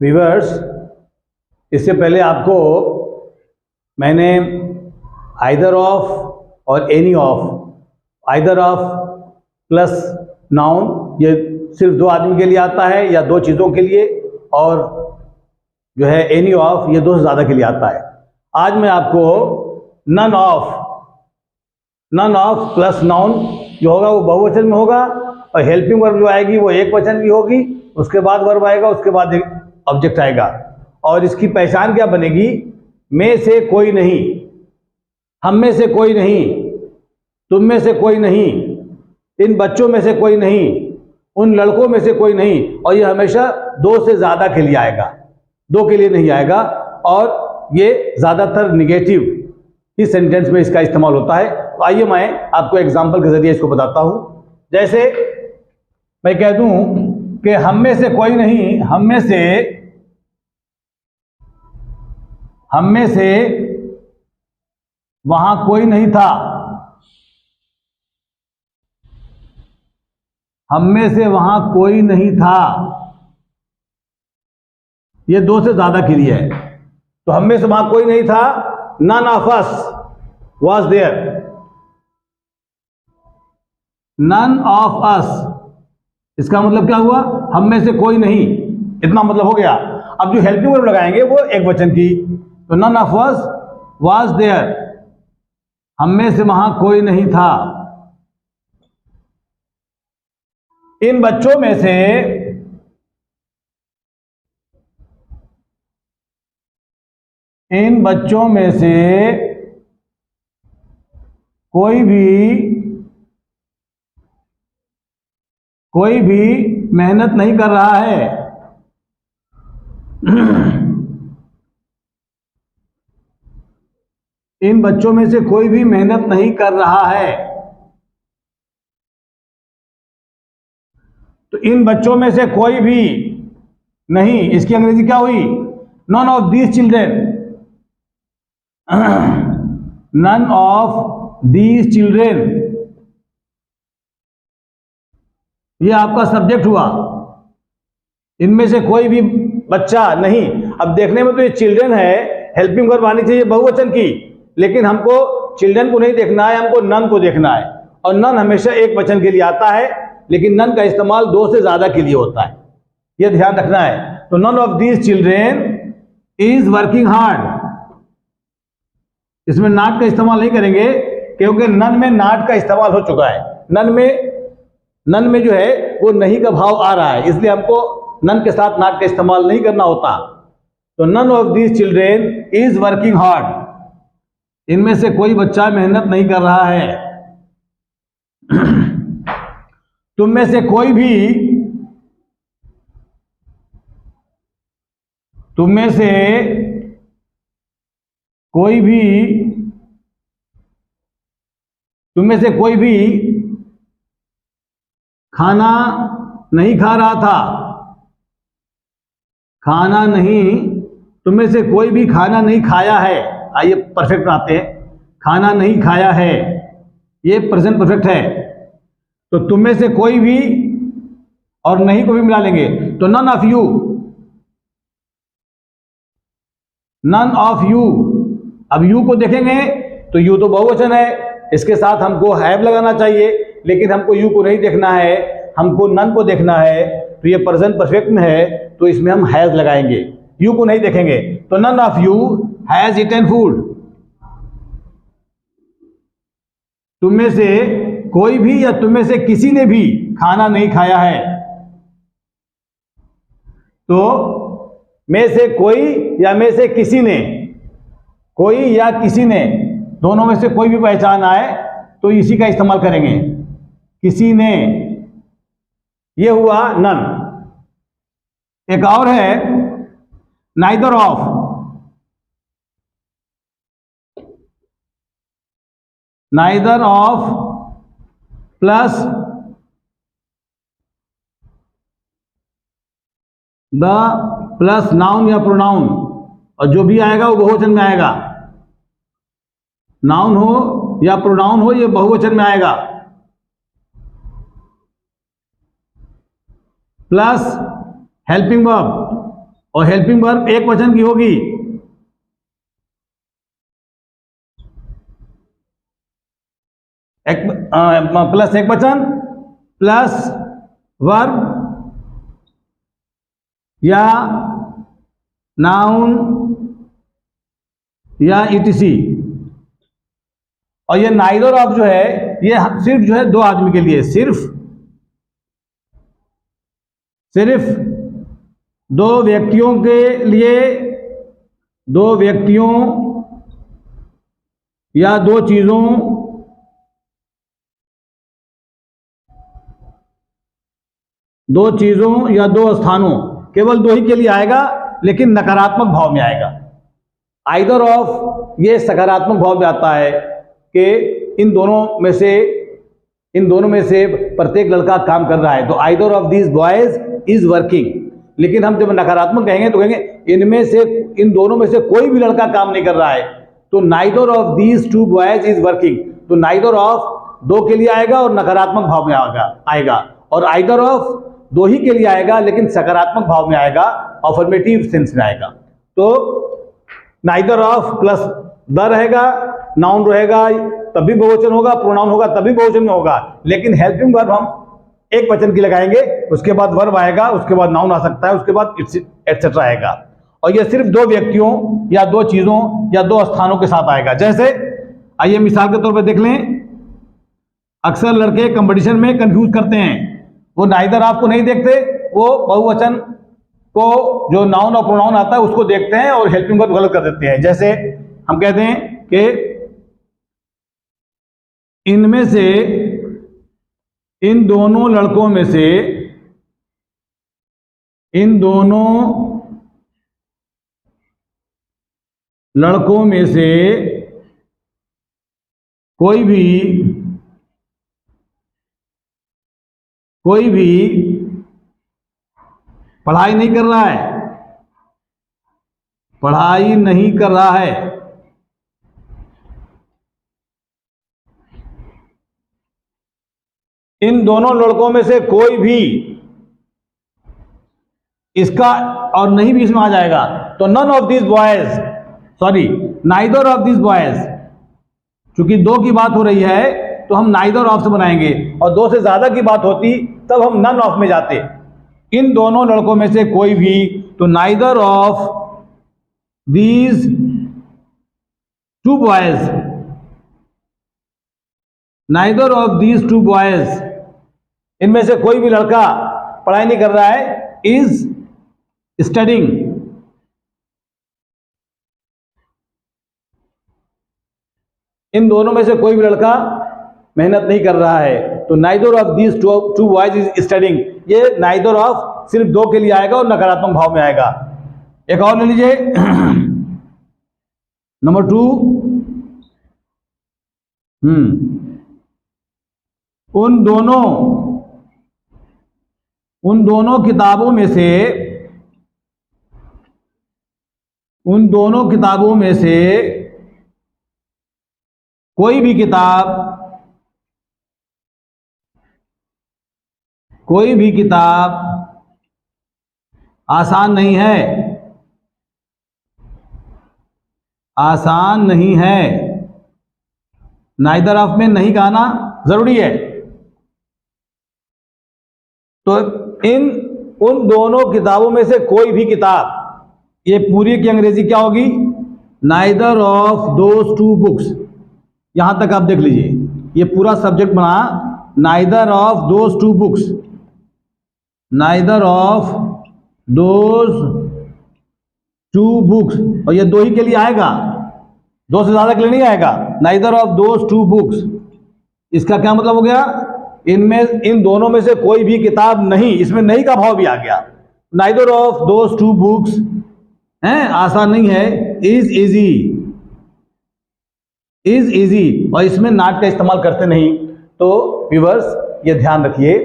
Viewers, इससे पहले आपको मैंने आइदर ऑफ और any of, either of plus noun, ये सिर्फ दो आदमी के लिए आता है या दो चीज़ों के लिए, और जो है एनी ऑफ ये दो से ज़्यादा के लिए आता है। आज मैं आपको नन ऑफ प्लस नाउन जो होगा वो बहुवचन में होगा, और हेल्पिंग वर्ब जो आएगी वो एक वचन की होगी, उसके बाद वर्ब आएगा, उसके बाद एक ऑब्जेक्ट आएगा। और इसकी पहचान क्या बनेगी? में से कोई नहीं, हम में से कोई नहीं, तुम में से कोई नहीं, इन बच्चों में से कोई नहीं, उन लड़कों में से कोई नहीं। और ये हमेशा दो से ज़्यादा के लिए आएगा, दो के लिए नहीं आएगा। और ये ज़्यादातर निगेटिव ही सेंटेंस में इसका इस्तेमाल होता है। तो आइए मैं आपको एग्जाम्पल के जरिए इसको बताता हूँ। जैसे मैं कह दूँ कि हम में से कोई नहीं, हम में से वहां कोई नहीं था, हम में से वहां कोई नहीं था, ये दो से ज्यादा के लिए है। तो हम में से वहां कोई नहीं था, none of us was there, none of us, इसका मतलब क्या हुआ? हम में से कोई नहीं, इतना मतलब हो गया। अब जो हेल्पिंग वर्ब लगाएंगे वो एक वचन की, तो none of us was there, हम में से वहां कोई नहीं था। इन बच्चों में से कोई भी मेहनत नहीं कर रहा है। इन बच्चों में से कोई भी मेहनत नहीं कर रहा है। तो इन बच्चों में से कोई भी नहीं, इसकी अंग्रेजी क्या हुई? None of these children, none of these children, ये आपका सब्जेक्ट हुआ। इनमें से कोई भी बच्चा नहीं। अब देखने में तो ये चिल्ड्रेन है, हेल्पिंग वर्ब आनी चाहिए बहुवचन की, लेकिन हमको चिल्ड्रन को नहीं देखना है, हमको नन को देखना है। और नन हमेशा एक वचन के लिए आता है, लेकिन नन का इस्तेमाल दो से ज्यादा के लिए होता है, यह ध्यान रखना है। तो none of these children is working hard, इसमें नॉट का इस्तेमाल नहीं करेंगे, क्योंकि नन में नॉट का इस्तेमाल हो चुका है। नन में जो है वो नहीं का भाव आ रहा है, इसलिए हमको नन के साथ नॉट का इस्तेमाल नहीं करना होता। तो none of these children is working hard, इनमें से कोई बच्चा मेहनत नहीं कर रहा है। तुम में से कोई भी खाना नहीं खा रहा था, तुम में से कोई भी खाना नहीं खाया है। आइए परफेक्ट बनाते हैं। खाना नहीं खाया है, ये प्रेजेंट परफेक्ट है। तो तुम में से कोई भी और नहीं को भी मिला लेंगे, तो नन ऑफ यू। अब यू को देखेंगे तो यू तो बहुवचन है, इसके साथ हमको हैव लगाना चाहिए, लेकिन हमको यू को नहीं देखना है, हमको नन को देखना है। तो ये प्रेजेंट परफेक्ट में है, तो इसमें हम हैज लगाएंगे, यू को नहीं देखेंगे। तो none of you has eaten food, तुम में से कोई भी या तुम में से किसी ने भी खाना नहीं खाया है। तो में से कोई या में से किसी ने, कोई या किसी ने, दोनों में से कोई भी पहचान आए तो इसी का इस्तेमाल करेंगे, किसी ने। ये हुआ नन। एक और है neither of. Neither of plus the plus noun या प्रोनाउन, और जो भी आएगा वो बहुवचन में आएगा। नाउन हो या प्रोनाउन हो, ये बहुवचन में आएगा। प्लस हेल्पिंग वर्ब, और हेल्पिंग वर्ब एक वचन की होगी। प्लस एक वचन प्लस वर्ब या नाउन या ईटीसी। और ये नाइदर ऑफ जो है ये सिर्फ जो है दो आदमी के लिए, सिर्फ दो व्यक्तियों के लिए, दो व्यक्तियों या दो चीजों, दो चीजों या दो स्थानों, केवल दो ही के लिए आएगा, लेकिन नकारात्मक भाव में आएगा। आइदर ऑफ ये सकारात्मक भाव में आता है कि इन दोनों में से प्रत्येक लड़का काम कर रहा है, तो either of these boys is working. लेकिन हम जब नकारात्मक कहेंगे तो कहेंगे इन दोनों में से कोई भी लड़का काम नहीं कर रहा है, तो neither of these two boys is working. तो नाइदर ऑफ दो के लिए आएगा और नकारात्मक भाव में आएगा, और आइदर ऑफ दो ही के लिए आएगा लेकिन सकारात्मक भाव में आएगा, अफर्मेटिव सेंस में आएगा। तो नाइदर ऑफ प्लस द रहेगा, नाउन रहेगा तब भी बहुवचन होगा, प्रोनाउन होगा तब भी बहुवचन में होगा, लेकिन हेल्पिंग वर्ब हम एक वचन की लगाएंगे, उसके बाद वर्ब आएगा, उसके बाद नाउन आ सकता है, उसके बाद एटसेट्रा आएगा। और ये सिर्फ दो व्यक्तियों या दो चीजों या दो स्थानों के साथ आएगा। जैसे आइए मिसाल के तौर पर देख लें, अक्सर लड़के कंपटीशन में कंफ्यूज करते हैं, वो नाइदर ऑफ को नहीं देखते, वो बहुवचन को जो नाउन और प्रोनाउन आता है उसको देखते हैं और हेल्पिंग वर्ब गलत कर देते हैं। जैसे हम कहते हैं कि इनमें से, इन दोनों लड़कों में से, इन दोनों लड़कों में से कोई भी पढ़ाई नहीं कर रहा है, पढ़ाई नहीं कर रहा है। इन दोनों लड़कों में से कोई भी, इसका और नहीं भी इसमें आ जाएगा, तो none of this boys, sorry neither of this boys, चूंकि दो की बात हो रही है तो हम नाइदर ऑफ से बनाएंगे, और दो से ज्यादा की बात होती तब हम नन ऑफ में जाते। इन दोनों लड़कों में से कोई भी, तो neither of these two boys, neither of these two boys, इनमें से कोई भी लड़का पढ़ाई नहीं कर रहा है, इज स्टडिंग। इन दोनों में से कोई भी लड़का मेहनत नहीं कर रहा है, तो neither of these two boys is studying. ये नाइदर ऑफ सिर्फ दो के लिए आएगा और नकारात्मक भाव में आएगा। एक और ले लीजिए नंबर 2, उन दोनों किताबों में से, उन दोनों किताबों में से कोई भी किताब आसान नहीं है, आसान नहीं है। नाइदर ऑफ में नहीं कहना जरूरी है। तो उन दोनों किताबों में से कोई भी किताब, ये पूरी की अंग्रेजी क्या होगी, neither of those two books. यहां तक आप देख लीजिए, ये पूरा सब्जेक्ट बना neither of those two books, neither of those two books, और ये दो ही के लिए आएगा, दो से ज्यादा के लिए नहीं आएगा। Neither of those two books, इसका क्या मतलब हो गया, इन दोनों में से कोई भी किताब नहीं, इसमें नहीं का भाव भी आ गया। Neither of those two books है, आसान नहीं है, इज इजी, और इसमें नॉट का इस्तेमाल करते नहीं। तो व्यूअर्स ये ध्यान रखिए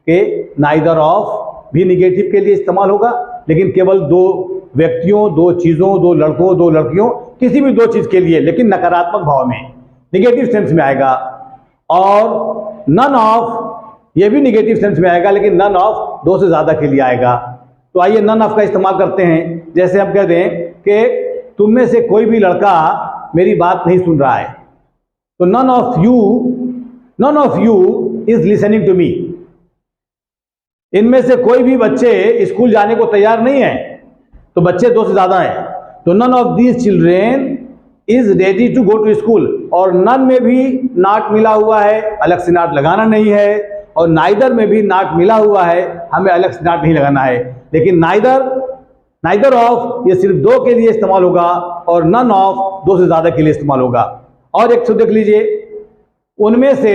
कि नाइदर ऑफ भी निगेटिव के लिए इस्तेमाल होगा, लेकिन केवल दो व्यक्तियों, दो चीजों, दो लड़कों, दो लड़कियों, किसी भी दो चीज के लिए, लेकिन नकारात्मक भाव में, निगेटिव सेंस में आएगा। और नन ऑफ ये भी निगेटिव सेंस में आएगा, लेकिन नन ऑफ दो से ज्यादा के लिए आएगा। तो आइए नन ऑफ का इस्तेमाल करते हैं। जैसे हम कह दें कि तुम में से कोई भी लड़का मेरी बात नहीं सुन रहा है, तो none of you is listening to me. इनमें से कोई भी बच्चे स्कूल जाने को तैयार नहीं है, तो बच्चे 2 से ज्यादा हैं, तो none of these children is ready to go to school. और नन में भी नॉट मिला हुआ है, अलग से नॉट लगाना नहीं है, और नाइदर में भी नॉट मिला हुआ है, हमें अलग से नॉट नहीं लगाना है। लेकिन नाइदर ऑफ ये सिर्फ 2 के लिए इस्तेमाल होगा, और नन ऑफ 2 से ज्यादा के लिए इस्तेमाल होगा। और एक देख लीजिए, उनमें से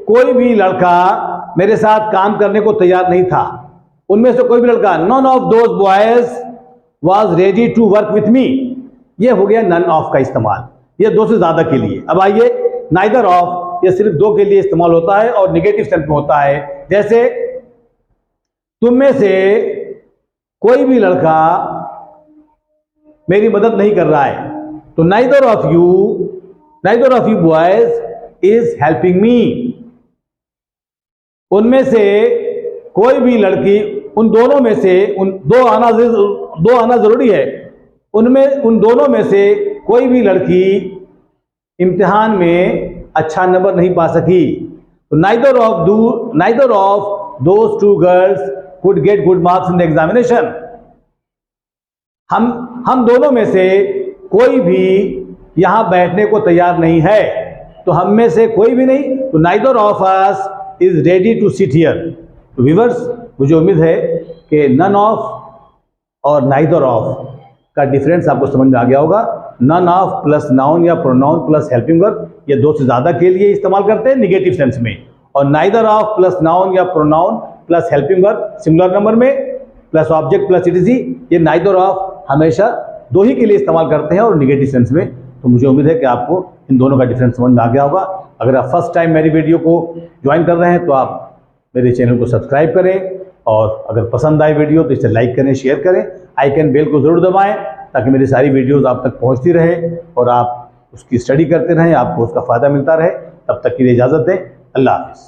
कोई भी लड़का मेरे साथ काम करने को तैयार नहीं था। उनमें से कोई भी लड़का, none of those boys was ready to work with me. ये हो गया नन ऑफ का इस्तेमाल, ये 2 से ज्यादा के लिए। अब आइए नाइदर ऑफ, ये सिर्फ 2 के लिए इस्तेमाल होता है और निगेटिव सेंस में होता है। जैसे तुम में से कोई भी लड़का मेरी मदद नहीं कर रहा है, तो neither of you boys is helping me. उनमें से कोई भी लड़की, उन दोनों में से दो आना जरूरी है, उन दोनों में से कोई भी लड़की इम्तिहान में अच्छा नंबर नहीं पा सकी, तो neither of those 2 girls could get good marks in the examination. हम दोनों में से कोई भी यहां बैठने को तैयार नहीं है, तो हम में से कोई भी नहीं, तो neither of us is ready to sit here. तो व्यूअर्स, मुझे उम्मीद है कि नन ऑफ और नाइदर ऑफ का डिफरेंस आपको समझ में आ गया होगा। नन ऑफ प्लस नाउन या प्रोनाउन प्लस हेल्पिंग वर्ब, ये 2 से ज्यादा के लिए इस्तेमाल करते हैं निगेटिव सेंस में, और नाइदर ऑफ प्लस नाउन या pronoun plus helping verb singular number में प्लस ऑब्जेक्ट प्लस ईटीसी, ये नाइदर ऑफ हमेशा 2 ही के लिए इस्तेमाल करते हैं और निगेटिव सेंस में। तो मुझे उम्मीद है कि आपको इन दोनों का डिफरेंस समझ में आ गया होगा। अगर आप फर्स्ट टाइम मेरी वीडियो को ज्वाइन कर रहे हैं तो आप मेरे चैनल को सब्सक्राइब करें, और अगर पसंद आए वीडियो तो इसे लाइक करें, शेयर करें, आइकन बेल को जरूर दबाएं ताकि मेरी सारी वीडियोस आप तक पहुंचती रहे और आप उसकी स्टडी करते रहें, आपको उसका फ़ायदा मिलता रहे। तब तक के लिए इजाज़त दें। अल्लाह हाफ़िज़।